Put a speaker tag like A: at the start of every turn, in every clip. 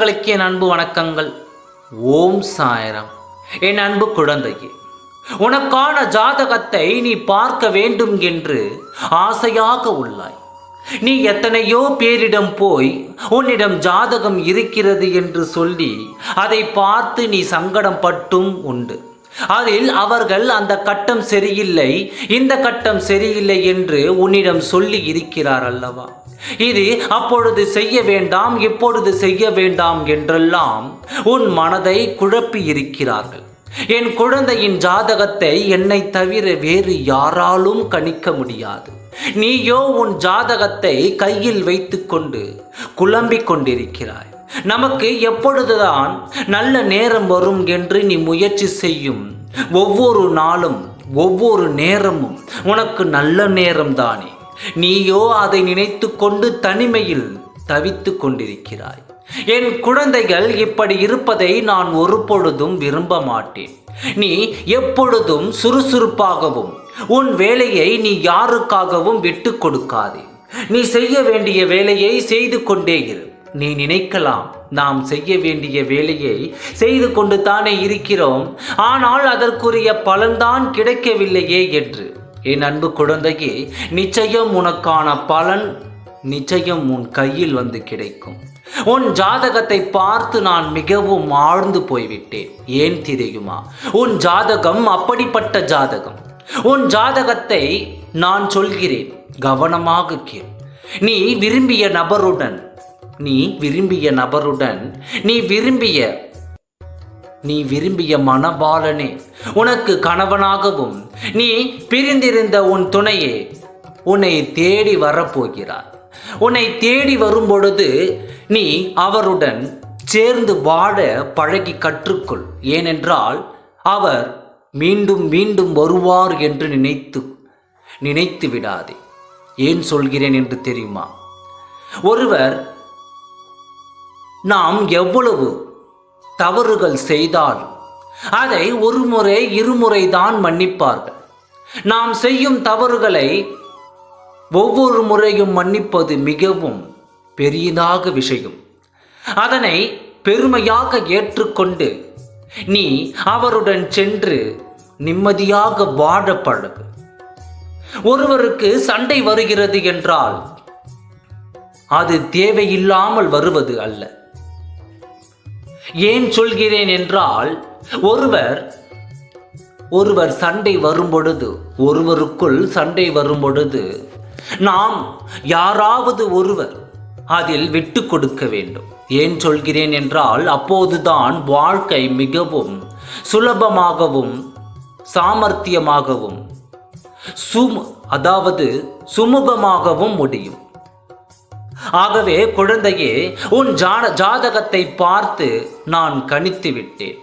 A: நண்பர்களுக்கு என் அன்பு வணக்கங்கள். ஓம் சாய்ராம். என் அன்பு குழந்தையே, உனக்கான ஜாதகத்தை நீ பார்க்க வேண்டும் என்று ஆசையாக உள்ளாய். நீ எத்தனையோ பேரிடம் போய் உன்னிடம் ஜாதகம் இருக்கிறது என்று சொல்லி அதை பார்த்து நீ சங்கடம் பட்டும் உண்டு. அதில் அவர்கள் அந்த கட்டம் சரியில்லை, இந்த கட்டம் சரியில்லை என்று உன்னிடம் சொல்லி இருக்கிறார் அல்லவா? இது அப்பொழுது செய்ய வேண்டாம், இப்பொழுது செய்ய வேண்டாம் என்றெல்லாம் உன் மனதை குழப்பி இருக்கிறார்கள். என் குழந்தையின் ஜாதகத்தை என்னை தவிர வேறு யாராலும் கணிக்க முடியாது. நீயோ உன் ஜாதகத்தை கையில் வைத்துக்கொண்டு குழம்பிக் கொண்டிருக்கிறாய். நமக்கு எப்பொழுதுதான் நல்ல நேரம் வரும் என்று நீ முயற்சி செய்யும் ஒவ்வொரு நாளும் ஒவ்வொரு நேரமும் உனக்கு நல்ல நேரம்தானே. நீயோ அதை நினைத்து கொண்டு தனிமையில் தவித்து கொண்டிருக்கிறாய். என் குழந்தைகள் இப்படி இருப்பதை நான் ஒருபொழுதும் விரும்ப மாட்டேன். நீ எப்பொழுதும் சுறுசுறுப்பாகவும் உன் வேலையை நீ யாருக்காகவும் விட்டு கொடுக்காதே. நீ செய்ய வேண்டிய வேலையை செய்து கொண்டே இரு. நீ நினைக்கலாம், நாம் செய்ய வேண்டிய வேலையை செய்து கொண்டு தானே இருக்கிறோம், ஆனால் அதற்குரிய பலன்தான் கிடைக்கவில்லையே என்று. என் அன்பு குழந்தையே, நிச்சயம் உனக்கான பலன் நிச்சயம் உன் கையில் வந்து கிடைக்கும். உன் ஜாதகத்தை பார்த்து நான் மிகவும் ஆழ்ந்து போய்விட்டேன். ஏன் தெரியுமா? உன் ஜாதகம் அப்படிப்பட்ட ஜாதகம். உன் ஜாதகத்தை நான் சொல்கிறேன், கவனமாக கேள். நீ விரும்பிய நபருடன் நீ விரும்பிய மணவாளனே உனக்கு கணவனாகவும், நீ பிரிந்திருந்த உன் துணையே உன்னை தேடி வரப்போகிறார். உன்னை தேடி வரும் பொழுது நீ அவருடன் சேர்ந்து வாழ பழகி கற்றுக்கொள். ஏனென்றால் அவர் மீண்டும் மீண்டும் வருவார் என்று நினைத்து விடாதே. ஏன் சொல்கிறேன் என்று தெரியுமா? ஒருவர் நாம் எவ்வளவு தவறுகள் செய்தாலும் அதை ஒரு முறை இருமுறை தான் மன்னிப்பார்கள். நாம் செய்யும் தவறுகளை ஒவ்வொரு முறையும் மன்னிப்பது மிகவும் பெரியதாக விஷயம். அதனை பெருமையாக ஏற்றுக்கொண்டு நீ அவருடன் சென்று நிம்மதியாக வாழ பழகு. ஒருவருக்கு சண்டை வருகிறது என்றால் அது தேவையில்லாமல் வருவது அல்ல. ஏன் சொல்கிறேன் என்றால், ஒருவர் சண்டை வரும் பொழுது, ஒருவருக்குள் சண்டை வரும் பொழுது நாம் யாராவது ஒருவர் அதில் விட்டு கொடுக்க வேண்டும். ஏன் சொல்கிறேன் என்றால், அப்போதுதான் வாழ்க்கை மிகவும் சுலபமாகவும் சாமர்த்தியமாகவும் சுமூகமாகவும் முடியும். ஆகவே குழந்தையே, உன் ஜாதகத்தை பார்த்து நான் கணித்து விட்டேன்.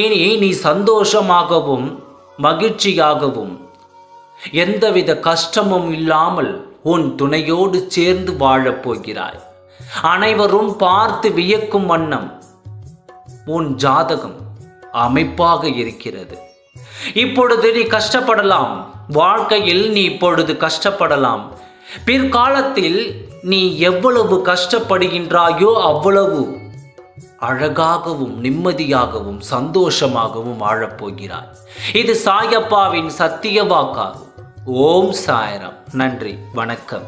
A: இனி நீ சந்தோஷமாகவும் மகிழ்ச்சியாகவும் எந்தவித கஷ்டமும் இல்லாமல் உன் துணையோடு சேர்ந்து வாழப் போகிறாய். அனைவரும் பார்த்து வியக்கும் வண்ணம் உன் ஜாதகம் அமைப்பாக இருக்கிறது. இப்பொழுது நீ கஷ்டப்படலாம், வாழ்க்கையில் நீ இப்பொழுது கஷ்டப்படலாம். பிற்காலத்தில் நீ எவ்வளவு கஷ்டப்படுகின்றாயோ அவ்வளவு அழகாகவும் நிம்மதியாகவும் சந்தோஷமாகவும் வாழப்போகிறாய். இது சாயப்பாவின் சத்திய வாக்காகும். ஓம் சாய்ராம். நன்றி, வணக்கம்.